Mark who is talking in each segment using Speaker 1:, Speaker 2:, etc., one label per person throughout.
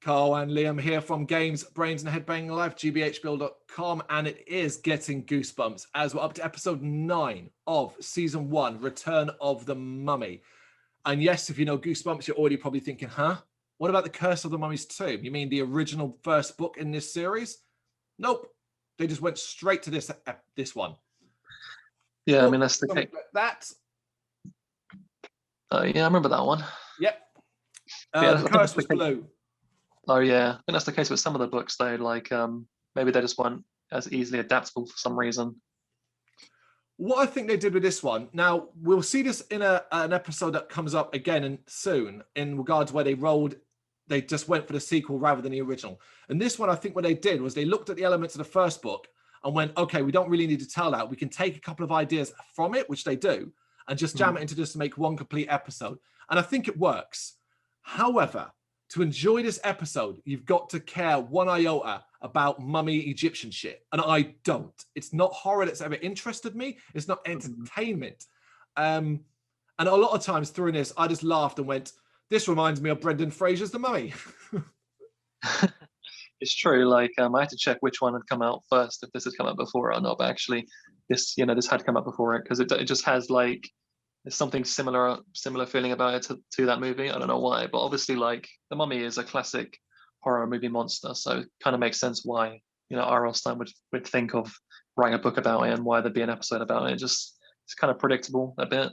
Speaker 1: Carl and Liam here from Games, Brains and Head-Banging Life, gbhblofficial.com, and it is getting goosebumps as we're up to episode 9 of season 1, Return of the Mummy. And yes, if you know Goosebumps, you're already probably thinking, huh? What about the Curse of the Mummy's Tomb? You mean the original first book in this series? Nope. They just went straight to this one.
Speaker 2: Yeah, I mean, that's the case. Yeah, I remember that one.
Speaker 1: Yep.
Speaker 2: Yeah,
Speaker 1: the Curse was blue.
Speaker 2: Oh yeah, I think that's the case with some of the books though. Like maybe they just weren't as easily adaptable for some reason.
Speaker 1: What I think they did with this one, now we'll see this in an episode that comes up again and soon in regards where they just went for the sequel rather than the original. And this one, I think what they did was they looked at the elements of the first book and went, okay, we don't really need to tell that. We can take a couple of ideas from it, which they do, and just jam it into this to make one complete episode. And I think it works. However, to enjoy this episode, you've got to care one iota about mummy Egyptian shit. And I don't. It's not horror that's ever interested me. It's not entertainment. And a lot of times through this, I just laughed and went, this reminds me of Brendan Fraser's The Mummy.
Speaker 2: It's true. Like I had to check which one had come out first, if this had come out before or not. But actually, this had come out before it because it just has like there's something similar feeling about it to that movie. I don't know why, but obviously, like The Mummy is a classic horror movie monster, so it kind of makes sense why R.L. Stine would think of writing a book about it and why there'd be an episode about it. It's kind of predictable a bit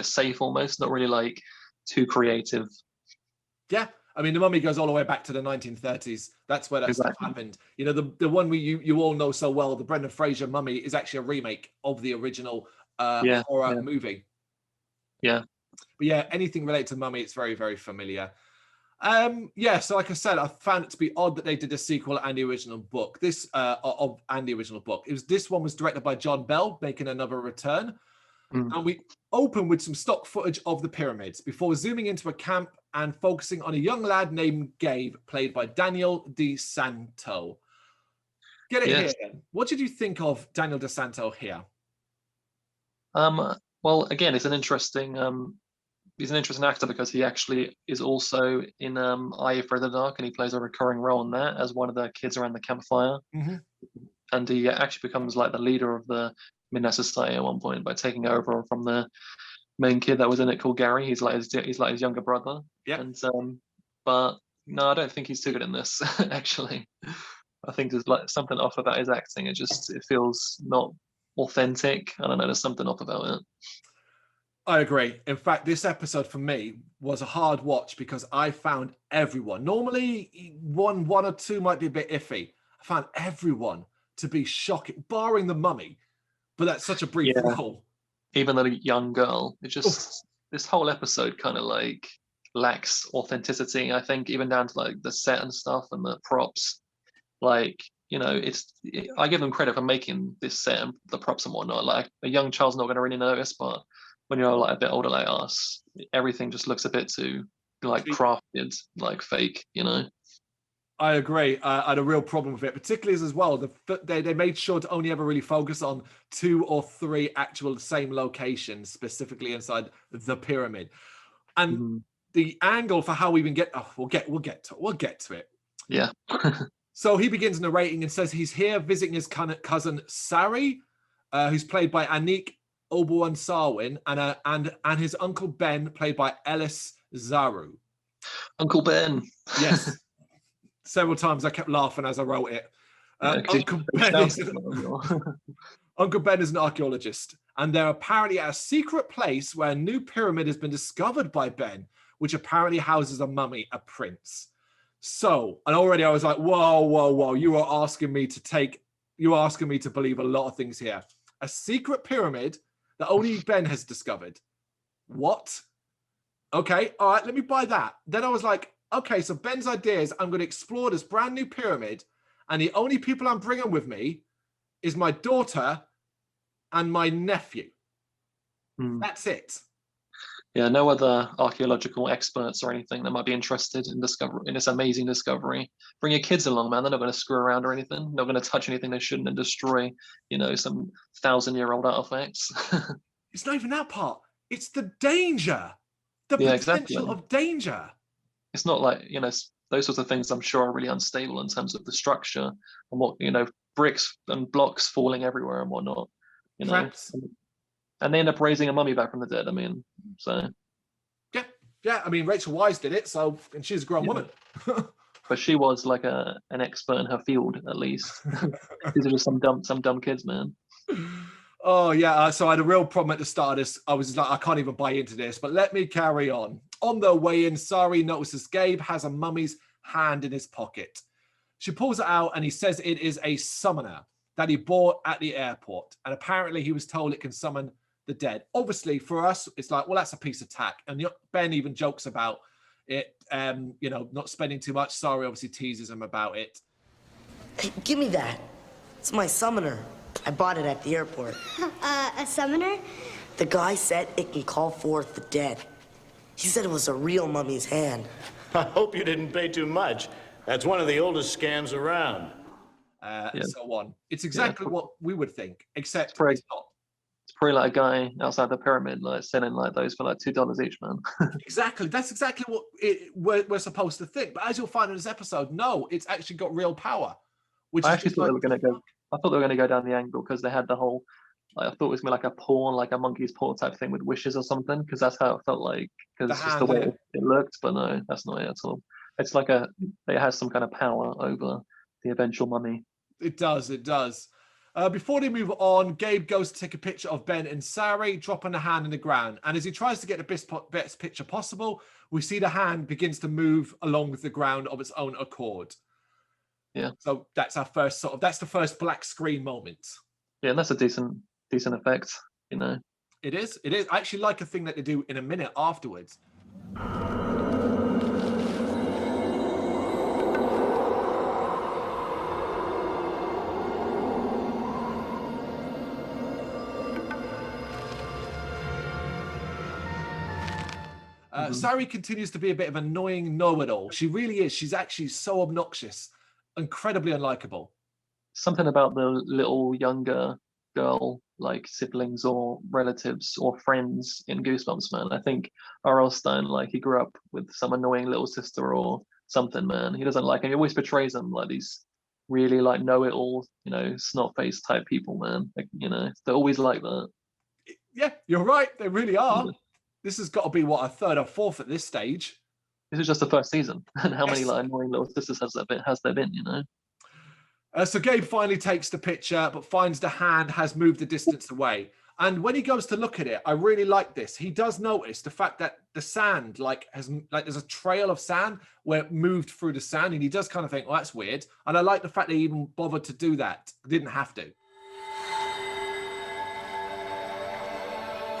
Speaker 2: safe almost, not really like too creative.
Speaker 1: Yeah. I mean, The Mummy goes all the way back to the 1930s. That's where that stuff happened. The one you all know so well, the Brendan Fraser Mummy, is actually a remake of the original horror movie.
Speaker 2: Yeah.
Speaker 1: But yeah, anything related to Mummy, it's very, very familiar. So like I said, I found it to be odd that they did a sequel and the original book. This one was directed by John Bell, making another return. And we open with some stock footage of the pyramids before zooming into a camp and focusing on a young lad named Gabe, played by Daniel DeSanto. Get it here then. What did you think of Daniel DeSanto here?
Speaker 2: Well, again, he's an interesting actor because he actually is also in Eye for the Dark, and he plays a recurring role in that as one of the kids around the campfire. And he actually becomes like the leader of the Midnight Society at one point by taking over from the main kid that was in it called Gary. He's like his younger brother.
Speaker 1: Yeah.
Speaker 2: And but no, I don't think he's too good in this. Actually, I think there's like something off about his acting. It feels not authentic. I don't know. There's something off about it.
Speaker 1: I agree. In fact, this episode for me was a hard watch because I found everyone. Normally, one or two might be a bit iffy. I found everyone to be shocking, barring the Mummy. But that's such a brief role.
Speaker 2: Even the young girl, this whole episode kind of like lacks authenticity. I think even down to like the set and stuff and the props. Like I give them credit for making this set and the props and whatnot. Like a young child's not going to really notice, but when you're like a bit older like us, everything just looks a bit too like crafted, like fake.
Speaker 1: I agree. I had a real problem with it, particularly as well. They made sure to only ever really focus on 2 or 3 actual same locations, specifically inside the pyramid, and the angle for how we even get. Oh, we'll get to it.
Speaker 2: Yeah.
Speaker 1: So he begins narrating and says he's here visiting his cousin Sari, who's played by Anik Obuansawin, and his uncle Ben, played by Ellis Zaru.
Speaker 2: Uncle Ben.
Speaker 1: Yes. Several times I kept laughing as I wrote it. Uncle Ben is an archaeologist, and they're apparently at a secret place where a new pyramid has been discovered by Ben, which apparently houses a mummy, a prince. So, and already I was like, whoa, you are asking me to believe a lot of things here. A secret pyramid that only Ben has discovered. What? Okay, all right, let me buy that. Then I was like, okay, so Ben's idea is I'm going to explore this brand new pyramid, and the only people I'm bringing with me is my daughter and my nephew. That's it.
Speaker 2: Yeah, no other archaeological experts or anything that might be interested in this amazing discovery. Bring your kids along, man. They're not going to screw around or anything. They're not going to touch anything they shouldn't and destroy, some 1,000-year-old artifacts.
Speaker 1: It's not even that part. It's the danger. The potential of danger.
Speaker 2: It's not like, those sorts of things I'm sure are really unstable in terms of the structure and what, bricks and blocks falling everywhere and whatnot,
Speaker 1: Traps.
Speaker 2: and they end up raising a mummy back from the dead. I mean, so
Speaker 1: Yeah. I mean, Rachel Weisz did it, and she's a grown woman.
Speaker 2: but she was like an expert in her field, at least. These are just some dumb kids, man.
Speaker 1: Oh yeah, so I had a real problem at the start of this. I was just like, I can't even buy into this, but let me carry on. On their way in, Sari notices Gabe has a mummy's hand in his pocket. She pulls it out and he says it is a summoner that he bought at the airport. And apparently he was told it can summon the dead. Obviously for us, it's like, well, that's a piece of tack. And Ben even jokes about it, not spending too much. Sari obviously teases him about it.
Speaker 3: Hey, give me that. It's my summoner. I bought it at the airport.
Speaker 4: A summoner?
Speaker 3: The guy said it can call forth the dead. He said it was a real mummy's hand.
Speaker 5: I hope you didn't pay too much. That's one of the oldest scams around.
Speaker 1: And so on. It's exactly what we would think, except it's not.
Speaker 2: It's probably like a guy outside the pyramid, like selling like those for like $2 each, man.
Speaker 1: Exactly. That's exactly what we're supposed to think. But as you'll find in this episode, no, it's actually got real power. Which
Speaker 2: I actually thought they were going to go. I thought they were going to go down the angle because they had the whole. I thought it was going to be like a pawn, like a monkey's paw type thing with wishes or something, because that's how it felt like. Because it's just the way it looked, but no, that's not it at all. It's like it has some kind of power over the eventual mummy.
Speaker 1: It does. Before they move on, Gabe goes to take a picture of Ben and Sari, dropping the hand in the ground. And as he tries to get the best picture possible, we see the hand begins to move along with the ground of its own accord.
Speaker 2: Yeah.
Speaker 1: So that's our first that's the first black screen moment.
Speaker 2: Yeah, and that's a decent effect,
Speaker 1: It is. I actually like a thing that they do in a minute afterwards. Sari continues to be a bit of an annoying know-it-all. She really is. She's actually so obnoxious, incredibly unlikable.
Speaker 2: Something about the little younger girl, like siblings or relatives or friends in Goosebumps, man. I think R.L. Stine, like he grew up with some annoying little sister or something, man. He doesn't like him. He always portrays them like these really like know-it-all, snot-faced type people, man. Like, they're always like that.
Speaker 1: Yeah, you're right. They really are. This has got to be a third or fourth at this stage.
Speaker 2: This is just the first season, and how many like annoying little sisters has there been?
Speaker 1: So Gabe finally takes the picture, but finds the hand has moved a distance away. And when he goes to look at it, I really like this. He does notice the fact that the sand there's a trail of sand where it moved through the sand, and he does kind of think, well, that's weird. And I like the fact they even bothered to do that. Didn't have to.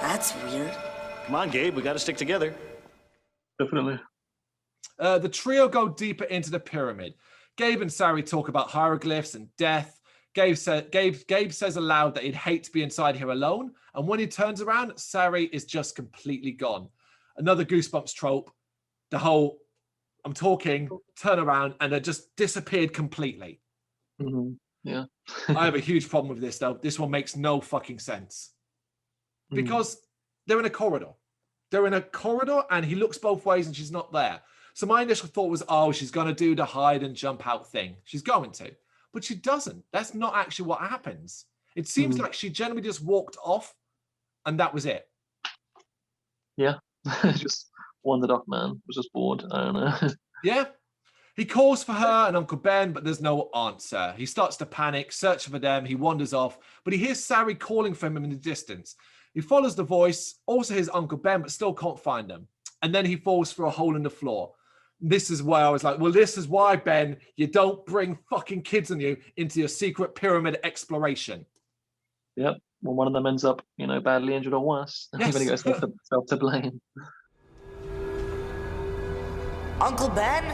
Speaker 3: That's weird.
Speaker 5: Come on, Gabe, we got to stick together.
Speaker 2: Definitely.
Speaker 1: The trio go deeper into the pyramid. Gabe and Sari talk about hieroglyphs and death. Gabe says aloud that he'd hate to be inside here alone. And when he turns around, Sari is just completely gone. Another Goosebumps trope. The whole, I'm talking, turn around, and they just disappeared completely.
Speaker 2: Mm-hmm. Yeah.
Speaker 1: I have a huge problem with this, though. This one makes no fucking sense. Because they're in a corridor. And he looks both ways and she's not there. So my initial thought was, oh, she's going to do the hide and jump out thing. She's going to. But she doesn't. That's not actually what happens. It seems like she generally just walked off and that was it.
Speaker 2: Yeah. Just wandered off, man. Was just bored. I don't know.
Speaker 1: Yeah. He calls for her and Uncle Ben, but there's no answer. He starts to panic, searching for them. He wanders off, but he hears Sari calling for him in the distance. He follows the voice, also hears Uncle Ben, but still can't find him. And then he falls through a hole in the floor. This is where I was like, well, this is why, Ben, you don't bring fucking kids on you into your secret pyramid exploration.
Speaker 2: Yep. Well, one of them ends up, badly injured or worse.
Speaker 1: Yes.
Speaker 2: Even he got self to blame.
Speaker 3: Uncle Ben?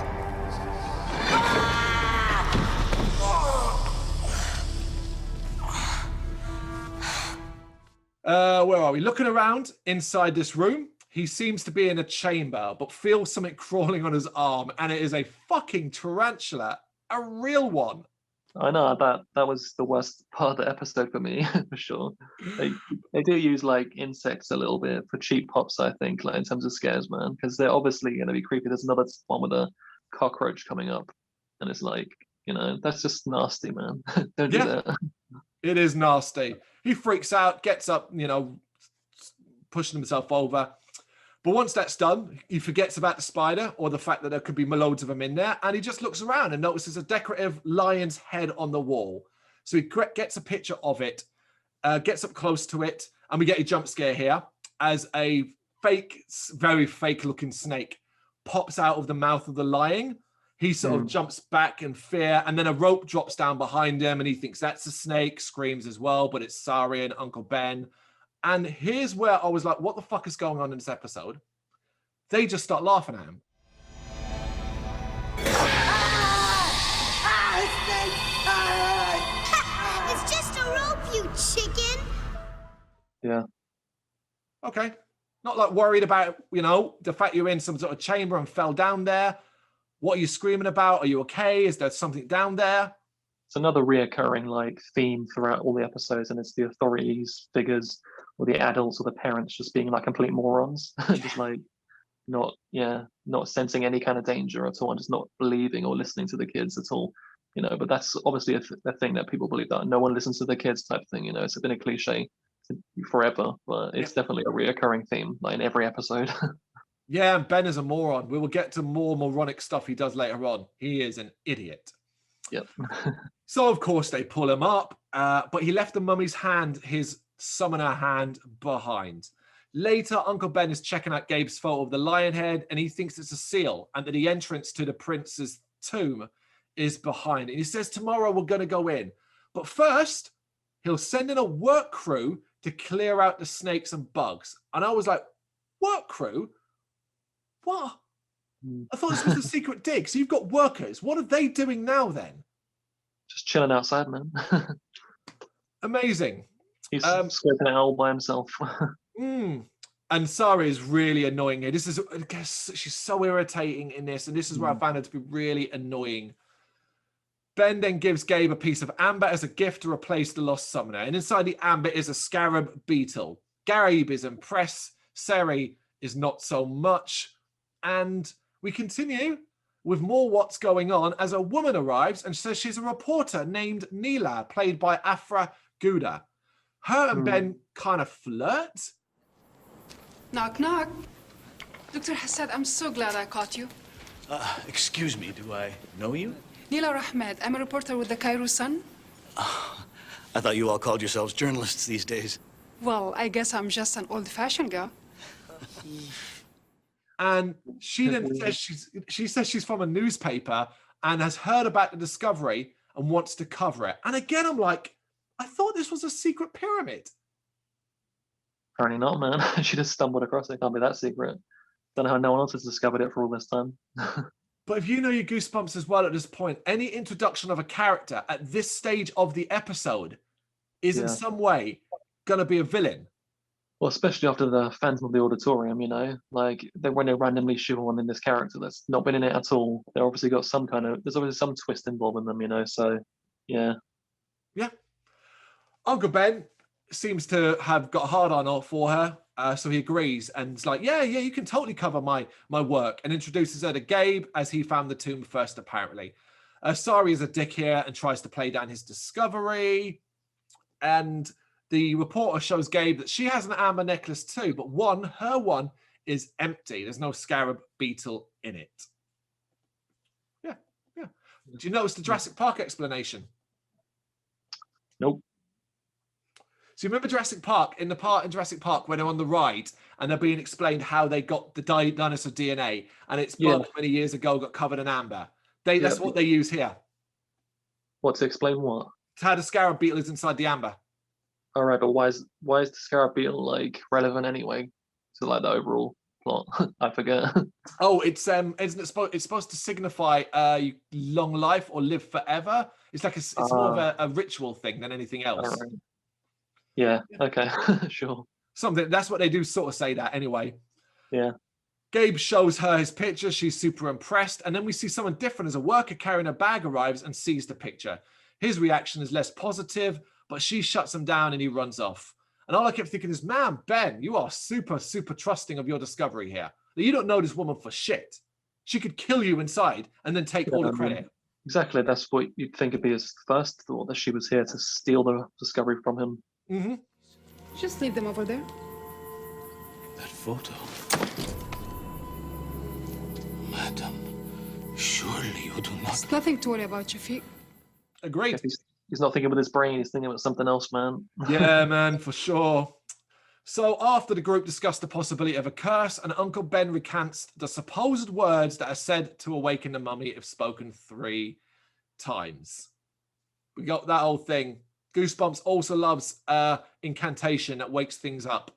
Speaker 1: Where are we? Looking around inside this room, he seems to be in a chamber, but feels something crawling on his arm, and it is a fucking tarantula, a real one.
Speaker 2: I know that was the worst part of the episode for me, for sure. They do use like insects a little bit for cheap pops, I think, like in terms of scares, man, because they're obviously going to be creepy. There's another one with a cockroach coming up, and it's like, that's just nasty, man. Don't do that.
Speaker 1: It is nasty. He freaks out, gets up, pushing himself over. But once that's done, he forgets about the spider or the fact that there could be loads of them in there. And he just looks around and notices a decorative lion's head on the wall. So he gets a picture of it, gets up close to it. And we get a jump scare here as a very fake looking snake pops out of the mouth of the lion. He sort of jumps back in fear, and then a rope drops down behind him, and he thinks that's a snake, screams as well, but it's Sari and Uncle Ben. And here's where I was like, what the fuck is going on in this episode? They just start laughing at him.
Speaker 4: It's just a rope, you chicken.
Speaker 2: Yeah.
Speaker 1: Okay. Not like worried about, the fact you're in some sort of chamber and fell down there. What are you screaming about? Are you okay? Is there something down there?
Speaker 2: It's another reoccurring theme throughout all the episodes, and it's the authorities figures or the adults or the parents just being complete morons, just not sensing any kind of danger at all, and just not believing or listening to the kids at all. But that's obviously a thing that people believe, that no one listens to the kids type thing. It's been a cliche forever, but it's definitely a reoccurring theme in every episode.
Speaker 1: Yeah, and Ben is a moron. We will get to more moronic stuff he does later on. He is an idiot.
Speaker 2: Yep.
Speaker 1: So, of course, they pull him up, but he left the mummy's hand, his summoner hand, behind. Later, Uncle Ben is checking out Gabe's photo of the lion head, and he thinks it's a seal, and that the entrance to the prince's tomb is behind. And he says, tomorrow we're going to go in. But first, he'll send in a work crew to clear out the snakes and bugs. And I was like, work crew? What? I thought this was a secret dig. So you've got workers. What are they doing now then?
Speaker 2: Just chilling outside, man.
Speaker 1: Amazing.
Speaker 2: He's scoping it all by himself.
Speaker 1: And Sari is really annoying here. She's so irritating in this. And this is where I found her to be really annoying. Ben then gives Gabe a piece of amber as a gift to replace the lost summoner. And inside the amber is a scarab beetle. Gabe is impressed. Sari is not so much. And we continue with more what's going on as a woman arrives and says she's a reporter named Neela, played by Afra Gouda. Her and Ben kind of flirt.
Speaker 6: Knock, knock. Dr. Hassad, I'm so glad I caught you.
Speaker 7: Excuse me, do I know you?
Speaker 6: Neela Rahmed, I'm a reporter with the Cairo Sun.
Speaker 7: I thought you all called yourselves journalists these days.
Speaker 6: Well, I guess I'm just an old-fashioned girl.
Speaker 1: And she then says she's from a newspaper and has heard about the discovery and wants to cover it. And again, I'm like, I thought this was a secret pyramid.
Speaker 2: Apparently not, man. She just stumbled across it. It can't be that secret. Don't know how no one else has discovered it for all this time.
Speaker 1: But if you know your Goosebumps as well at this point, any introduction of a character at this stage of the episode is in some way going to be a villain.
Speaker 2: Well, especially after the Phantom of the Auditorium, when they randomly shoehorn in this character that's not been in it at all, there's obviously some twist involved in them, so yeah. Yeah.
Speaker 1: Uncle Ben seems to have got a hard on for her, so he agrees and is like, yeah, you can totally cover my work, and introduces her to Gabe as he found the tomb first, apparently. Sari is a dick here and tries to play down his discovery, and the reporter shows Gabe that she has an amber necklace too, but her one is empty. There's no scarab beetle in it. Yeah. Do you notice the Jurassic Park explanation?
Speaker 2: Nope.
Speaker 1: So you remember Jurassic Park, in the part in Jurassic Park when they're on the ride and they're being explained how they got the dinosaur DNA, and its bug many years ago got covered in amber. That's what they use here.
Speaker 2: What, to explain what?
Speaker 1: How the scarab beetle is inside the amber.
Speaker 2: All right, but why is the scarab beetle relevant anyway to the overall plot? I forget. Oh,
Speaker 1: it's supposed to signify long life or live forever. It's like it's more of a ritual thing than anything else.
Speaker 2: Right. Yeah. Okay. Sure.
Speaker 1: Something that's what they do sort of say that anyway.
Speaker 2: Yeah.
Speaker 1: Gabe shows her his picture. She's super impressed, and then we see someone different as a worker carrying a bag arrives and sees the picture. His reaction is less positive, but she shuts him down and he runs off. And all I kept thinking is, man, Ben, you are super, super trusting of your discovery here. You don't know this woman for shit. She could kill you inside and then take all the credit.
Speaker 2: Exactly. That's what you'd think would be his first thought, that she was here to steal the discovery from him.
Speaker 1: Mm-hmm.
Speaker 6: Just leave them over there.
Speaker 7: That photo. Madam, surely you do not.
Speaker 6: It's nothing to worry about, Shafiq.
Speaker 1: Agreed.
Speaker 2: He's not thinking with his brain, he's thinking about something else, man.
Speaker 1: Yeah, man, for sure. So after the group discussed the possibility of a curse, and Uncle Ben recants the supposed words that are said to awaken the mummy if spoken 3 times. We got that whole thing. Goosebumps also loves incantation that wakes things up.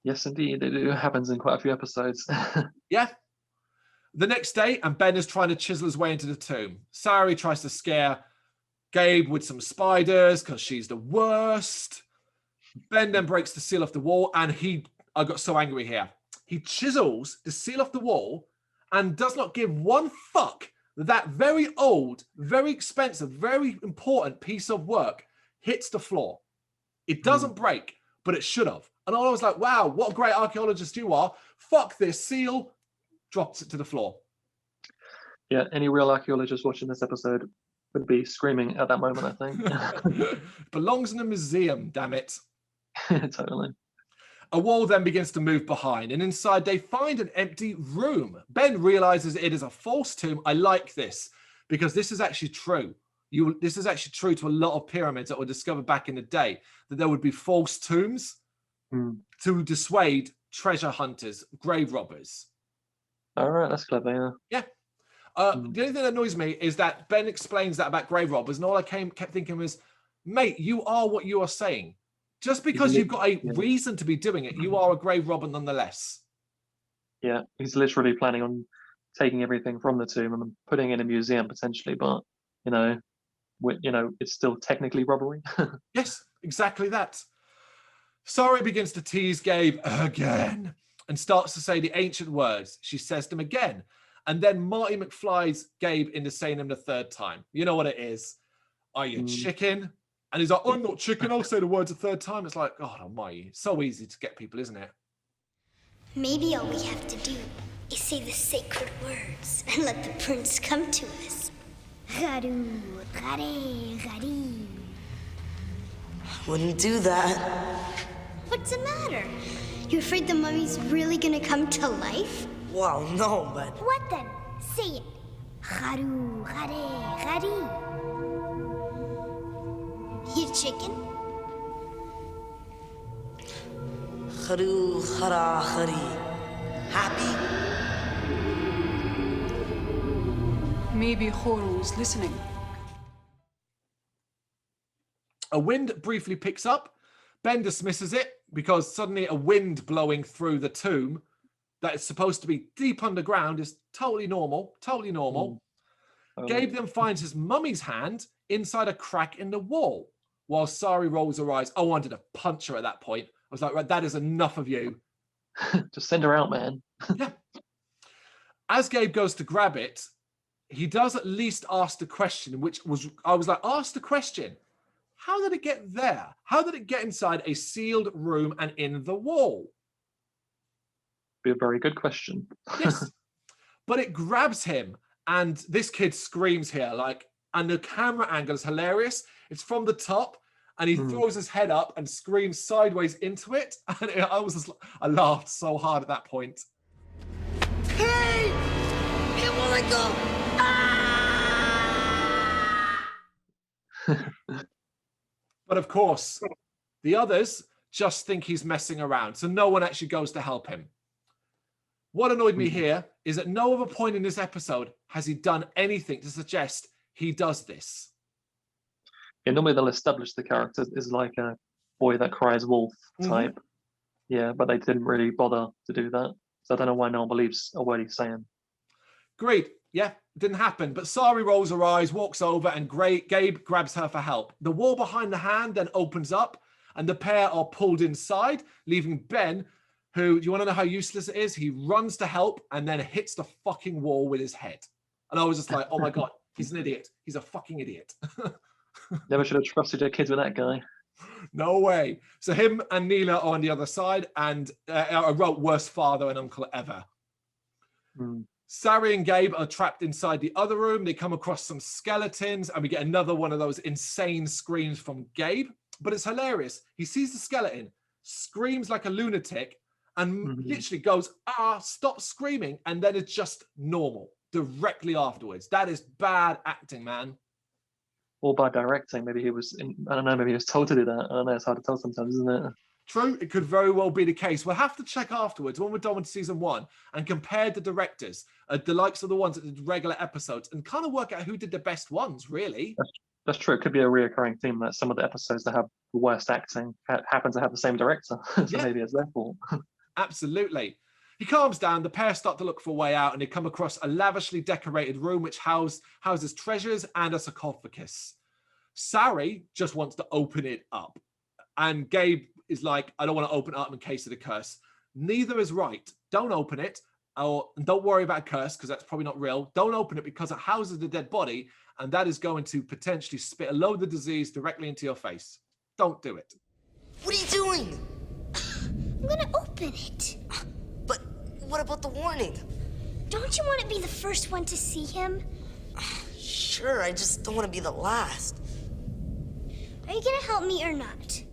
Speaker 2: Yes, indeed. It happens in quite a few episodes.
Speaker 1: Yeah. The next day, and Ben is trying to chisel his way into the tomb. Sari tries to scare Gabe with some spiders because she's the worst. Ben then breaks the seal off the wall, and I got so angry here. He chisels the seal off the wall and does not give one fuck that very old, very expensive, very important piece of work hits the floor. It doesn't break, but it should have. And I was like, wow, what a great archaeologist you are. Fuck this seal. Drops it to the floor.
Speaker 2: Yeah, any real archaeologist watching this episode would be screaming at that moment, I think.
Speaker 1: Belongs in a museum, damn it.
Speaker 2: Totally.
Speaker 1: A wall then begins to move behind, and inside they find an empty room. Ben realizes it is a false tomb. I like this because this is actually true. This is actually true to a lot of pyramids that were discovered back in the day, that there would be false tombs to dissuade treasure hunters, grave robbers.
Speaker 2: All right, that's clever, yeah.
Speaker 1: The only thing that annoys me is that Ben explains that about grave robbers, and all I kept thinking was, mate, you are what you are saying. Just because you've got a reason to be doing it, you are a grave robber nonetheless.
Speaker 2: Yeah, he's literally planning on taking everything from the tomb and putting it in a museum potentially, but it's still technically robbery.
Speaker 1: Yes, exactly that. Sari begins to tease Gabe again and starts to say the ancient words. She says them again. And then Marty McFly's Gabe into saying them the 3rd time. You know what it is. Are you chicken? And he's like, I'm not chicken. I'll say the words a 3rd time. It's like, God almighty. So easy to get people, isn't it?
Speaker 4: Maybe all we have to do is say the sacred words and let the prince come to us. Garu, gare, gari.
Speaker 3: Wouldn't do that.
Speaker 4: What's the matter? You afraid the mummy's really gonna come to life?
Speaker 3: Well, no, but...
Speaker 4: What then? Say it. Garu, gare, gari. You chicken?
Speaker 3: Haru, hara, hari. Happy?
Speaker 6: Maybe Horu's listening.
Speaker 1: A wind briefly picks up. Ben dismisses it because suddenly a wind blowing through the tomb that is supposed to be deep underground is totally normal. Gabe then finds his mummy's hand inside a crack in the wall while Sari rolls her eyes. I wanted to punch her at that point. I was like, right, that is enough of you.
Speaker 2: Just send her out, man.
Speaker 1: Yeah. As Gabe goes to grab it, he does at least ask the question, I was like, ask the question. How did it get there? How did it get inside a sealed room and in the wall?
Speaker 2: Be a very good question.
Speaker 1: Yes. But it grabs him, and this kid screams here, and the camera angle is hilarious. It's from the top, and he throws his head up and screams sideways into it. And I laughed so hard at that point.
Speaker 3: Hey! It won't go!
Speaker 1: But of course, the others just think he's messing around, so no one actually goes to help him. What annoyed me here is at no other point in this episode has he done anything to suggest he does this.
Speaker 2: Yeah, normally they'll establish the character as like a boy that cries wolf type. Yeah, but they didn't really bother to do that. So I don't know why no one believes a word he's saying.
Speaker 1: Great. Yeah, didn't happen. But Sari rolls her eyes, walks over, and Gabe grabs her for help. The wall behind the hand then opens up, and the pair are pulled inside, leaving Ben, who, do you want to know how useless it is? He runs to help and then hits the fucking wall with his head. And I was just like, oh my God, he's an idiot. He's a fucking idiot.
Speaker 2: Never should have trusted your kids with that guy.
Speaker 1: No way. So him and Neela are on the other side, and I wrote worst father and uncle ever. Sari and Gabe are trapped inside the other room. They come across some skeletons, and we get another one of those insane screams from Gabe. But it's hilarious. He sees the skeleton, screams like a lunatic, and literally goes, stop screaming. And then it's just normal directly afterwards. That is bad acting, man.
Speaker 2: Or by directing. Maybe he was, I don't know, maybe he was told to do that. I don't know, it's hard to tell sometimes, isn't it?
Speaker 1: True, it could very well be the case. We'll have to check afterwards when we're done with season 1 and compare the directors, the likes of the ones that did regular episodes, and kind of work out who did the best ones, really.
Speaker 2: That's true. It could be a reoccurring theme that some of the episodes that have the worst acting happen to have the same director. So maybe it's their fault.
Speaker 1: Absolutely. He calms down. The pair start to look for a way out, and they come across a lavishly decorated room which houses treasures and a sarcophagus. Sari just wants to open it up, and Gabe is like, I don't want to open it up in case of the curse. Neither is right. Don't open it, or don't worry about a curse because that's probably not real. Don't open it because it houses the dead body, and that is going to potentially spit a load of disease directly into your face. Don't do it.
Speaker 3: What are you doing?
Speaker 4: I'm gonna open it.
Speaker 3: But what about the warning?
Speaker 4: Don't you want to be the first one to see him?
Speaker 3: Sure, I just don't want to be the last.
Speaker 4: Are you gonna help me or not?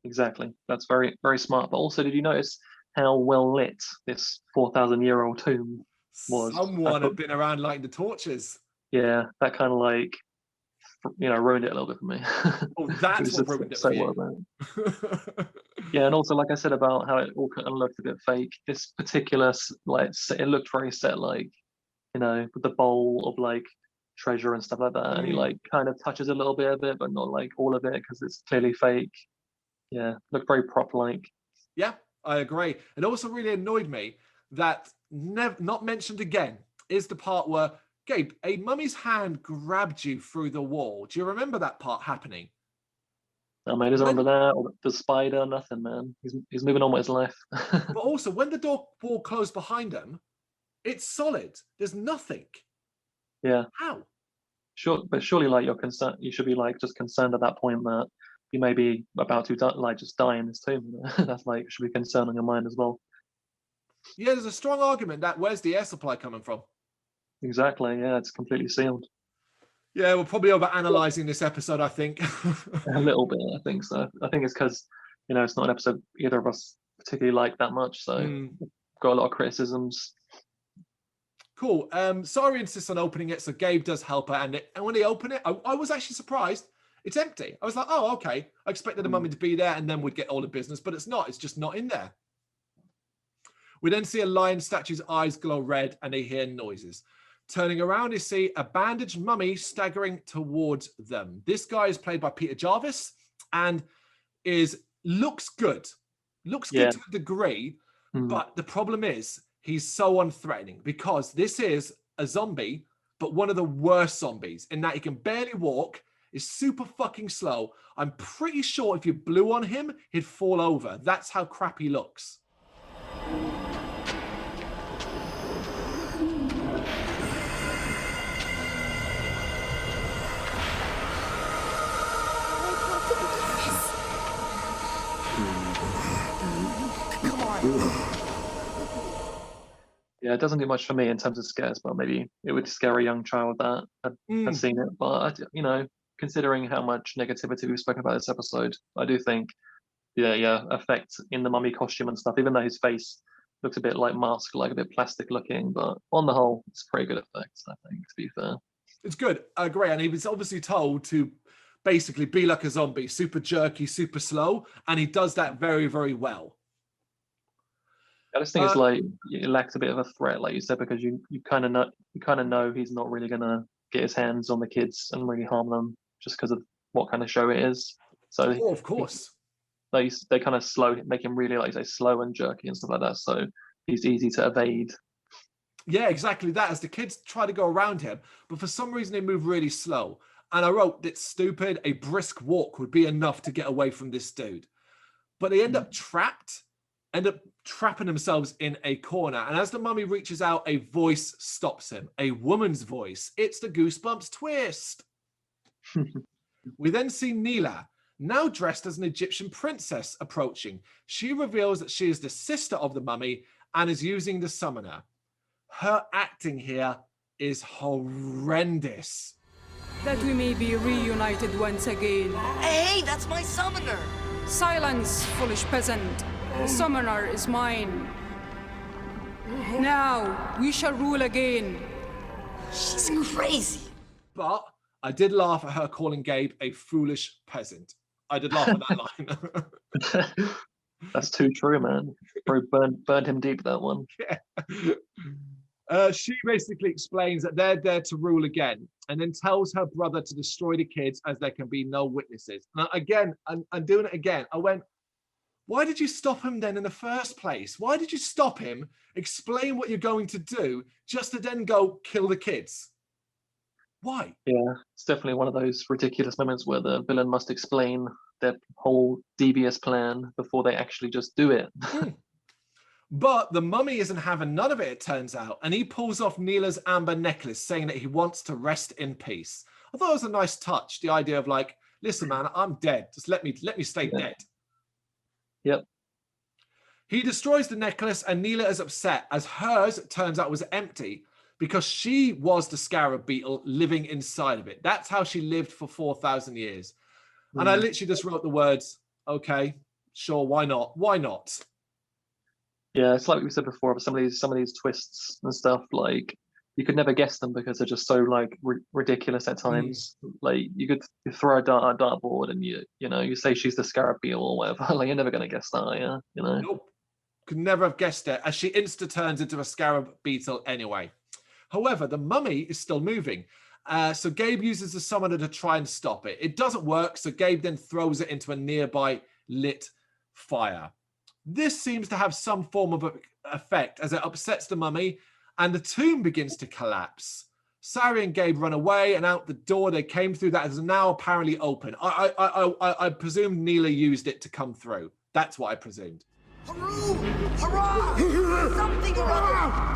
Speaker 2: Exactly. That's very, very smart. But also, did you notice how well lit this 4,000-year-old tomb was?
Speaker 1: Someone had been around lighting the torches.
Speaker 2: Yeah, that kind of like, ruined it a little bit for me.
Speaker 1: Oh, that's what ruined it for you.
Speaker 2: Yeah, and also, like I said about how it all kind of looked a bit fake, this particular, it looked very set, like, with the bowl of, like, treasure and stuff like that. And he, like, kind of touches a little bit of it, but not, like, all of it, because it's clearly fake. Yeah, looked very prop-like.
Speaker 1: Yeah, I agree. It also really annoyed me that not mentioned again is the part where, Gabe, a mummy's hand grabbed you through the wall. Do you remember that part happening?
Speaker 2: No, man, he doesn't remember that, or the spider, nothing, man. He's moving on with his life.
Speaker 1: But also, when the door closed behind him, it's solid. There's nothing.
Speaker 2: Yeah.
Speaker 1: How?
Speaker 2: Sure, but surely, like, you're concerned. You should be like just concerned at that point that you may be about to just die in this tomb. That's like should be concern on your mind as well.
Speaker 1: Yeah, there's a strong argument that where's the air supply coming from?
Speaker 2: Exactly. Yeah, it's completely sealed.
Speaker 1: Yeah, we're probably over-analyzing this episode, I think.
Speaker 2: A little bit, I think so. I think it's because it's not an episode either of us particularly like that much, so we've got a lot of criticisms.
Speaker 1: Cool. Sari insists on opening it, so Gabe does help her, and when they open it, I was actually surprised. It's empty. I was like, oh, okay. I expected the mummy to be there, and then we'd get all the business, but it's not. It's just not in there. We then see a lion statue's eyes glow red, and they hear noises. Turning around, they see a bandaged mummy staggering towards them. This guy is played by Peter Jarvis and looks good. Looks good to a degree, but the problem is he's so unthreatening because this is a zombie, but one of the worst zombies in that he can barely walk, is super fucking slow. I'm pretty sure if you blew on him, he'd fall over. That's how crap he looks.
Speaker 2: Yeah, it doesn't do much for me in terms of scares, but maybe it would scare a young child that had seen it. But considering how much negativity we've spoken about this episode, I do think, effect in the mummy costume and stuff. Even though his face looks a bit like mask, like a bit plastic looking, but on the whole, it's pretty good effects. I think, to be fair,
Speaker 1: it's good. I agree, and he was obviously told to basically be like a zombie, super jerky, super slow, and he does that very, very well.
Speaker 2: I just think it's like it lacks a bit of a threat, like you said, because you kind of know he's not really gonna get his hands on the kids and really harm them just because of what kind of show it is. So
Speaker 1: of course,
Speaker 2: they kind of make him really, like you say, slow and jerky and stuff like that. So he's easy to evade.
Speaker 1: Yeah, exactly that. As the kids try to go around him, but for some reason they move really slow. And I wrote, it's stupid. A brisk walk would be enough to get away from this dude, but they end up trapping themselves in a corner. And as the mummy reaches out, a voice stops him. A woman's voice. It's the Goosebumps twist. We then see Neela, now dressed as an Egyptian princess, approaching. She reveals that she is the sister of the mummy and is using the summoner. Her acting here is horrendous.
Speaker 6: That we may be reunited once again.
Speaker 3: Hey, that's my summoner.
Speaker 6: Silence, foolish peasant. The summoner is mine. Now, we shall rule again.
Speaker 3: She's crazy.
Speaker 1: But I did laugh at her calling Gabe a foolish peasant. I did laugh at that line.
Speaker 2: That's too true, man. Bro, burned him deep, that one.
Speaker 1: She basically explains that they're there to rule again, and then tells her brother to destroy the kids as there can be no witnesses. Now, again, I'm doing it again. I went, why did you stop him then in the first place? Why did you stop him, explain what you're going to do, just to then go kill the kids? Why?
Speaker 2: Yeah, it's definitely one of those ridiculous moments where the villain must explain their whole devious plan before they actually just do it.
Speaker 1: But the mummy isn't having none of it, it turns out, and he pulls off Neela's amber necklace, saying that he wants to rest in peace. I thought it was a nice touch, the idea of like, listen, man, I'm dead. Just let me stay dead.
Speaker 2: Yep.
Speaker 1: He destroys the necklace, and Neela is upset, as hers, it turns out, was empty because she was the scarab beetle living inside of it. That's how she lived for 4,000 years. And I literally just wrote the words, okay, sure, why not? Why not?
Speaker 2: Yeah, it's like we said before, some of these twists and stuff, like you could never guess them because they're just so like ridiculous at times. Like you could throw a dartboard and you say she's the scarab beetle or whatever. Like you're never gonna guess that, yeah.
Speaker 1: Nope. Could never have guessed it, as she insta turns into a scarab beetle anyway. However, the mummy is still moving. So Gabe uses the summoner to try and stop it. It doesn't work, so Gabe then throws it into a nearby lit fire. This seems to have some form of effect as it upsets the mummy and the tomb begins to collapse. Sari and Gabe run away, and out the door they came through that is now apparently open. I presume Neela used it to come through. That's what I presumed.
Speaker 3: Haru! Hurrah! Something or other!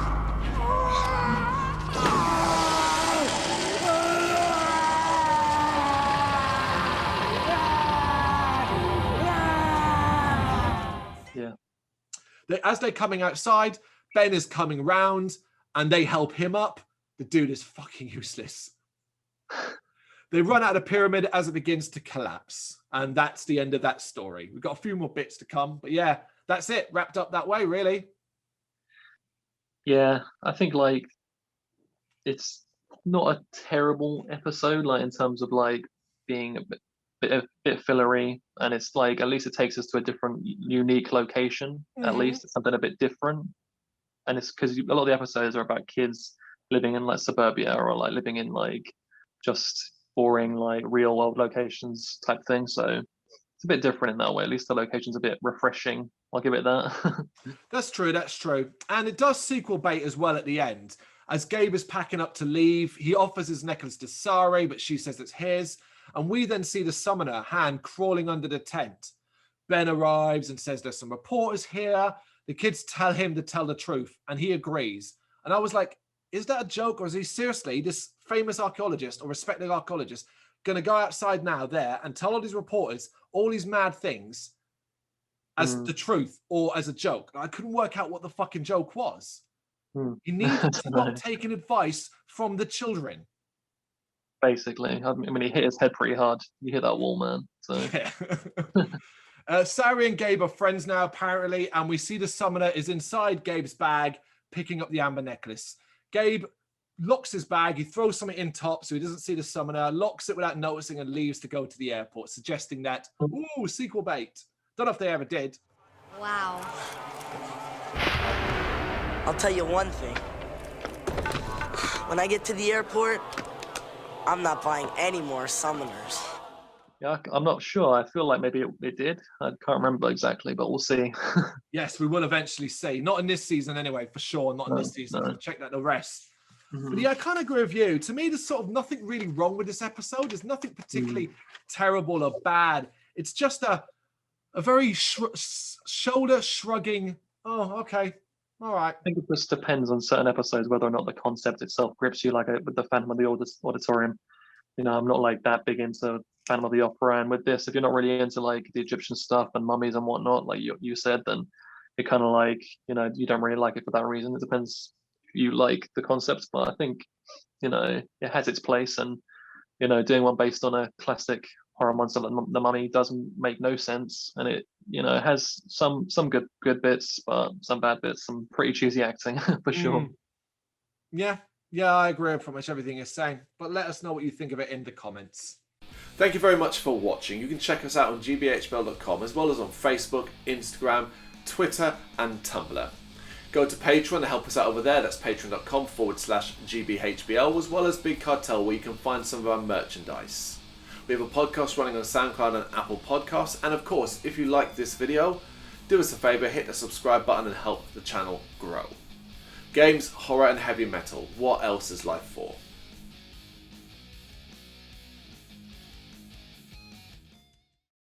Speaker 2: Yeah.
Speaker 1: As they're coming outside, Ben is coming round and they help him up. The dude is fucking useless. They run out of the pyramid as it begins to collapse. And that's the end of that story. We've got a few more bits to come. But yeah, that's it. Wrapped up that way, really.
Speaker 2: Yeah, I think like it's not a terrible episode, like in terms of like being a bit fillery, and it's like at least it takes us to a different, unique location. At least it's something a bit different, and it's because a lot of the episodes are about kids living in like suburbia or like living in like just boring like real world locations type thing. So it's a bit different in that way. At least the location's a bit refreshing. I'll give it that.
Speaker 1: That's true. That's true. And it does sequel bait as well at the end. As Gabe is packing up to leave, he offers his necklace to Sari, but she says it's his. And we then see the summoner hand crawling under the tent. Ben arrives and says there's some reporters here. The kids tell him to tell the truth, and he agrees. And I was like, is that a joke, or is he seriously, this famous archaeologist or respected archaeologist, going to go outside now there and tell all these reporters all these mad things as the truth or as a joke? I couldn't work out what the fucking joke was. He needs to stop taking advice from the children.
Speaker 2: Basically, I mean, he hit his head pretty hard. You hit that wall, man. So
Speaker 1: yeah. Sari and Gabe are friends now, apparently, and we see the summoner is inside Gabe's bag, picking up the amber necklace. Gabe locks his bag. He throws something in top so he doesn't see the summoner, locks it without noticing, and leaves to go to the airport, suggesting that, ooh, sequel bait. Don't know if they ever did.
Speaker 4: Wow.
Speaker 3: I'll tell you one thing. When I get to the airport, I'm not buying any more summoners.
Speaker 2: yeah, I'm not sure. I feel like maybe it did. I can't remember exactly, but we'll see.
Speaker 1: Yes, we will eventually see. Not in this season anyway, for sure. Not in this season.
Speaker 2: No.
Speaker 1: Check that the rest. But yeah, I kind of agree with you. To me, there's sort of nothing really wrong with this episode. There's nothing particularly terrible or bad. It's just a very shoulder shrugging. Oh, okay. All right.
Speaker 2: I think it just depends on certain episodes whether or not the concept itself grips you, like with the Phantom of the Auditorium. You know, I'm not like that big into Phantom of the Opera, and with this, if you're not really into like the Egyptian stuff and mummies and whatnot, like you said, then it kind of like, you know, you don't really like it for that reason. It depends if you like the concept, but I think, you know, it has its place, and, you know, doing one based on a classic horror monster like The Mummy doesn't make no sense, and it, you know, has some good bits, but some bad bits, some pretty cheesy acting for sure.
Speaker 1: Yeah, I agree with pretty much everything you're saying, but let us know what you think of it in the comments. Thank you very much for watching. You can check us out on gbhbl.com, as well as on Facebook, Instagram, Twitter and Tumblr. Go to Patreon to help us out over there. That's patreon.com/gbhbl, as well as Big Cartel, where you can find some of our merchandise. We have a podcast running on SoundCloud and Apple Podcasts, and of course, if you like this video, do us a favour, hit the subscribe button and help the channel grow. Games, horror and heavy metal, what else is life for?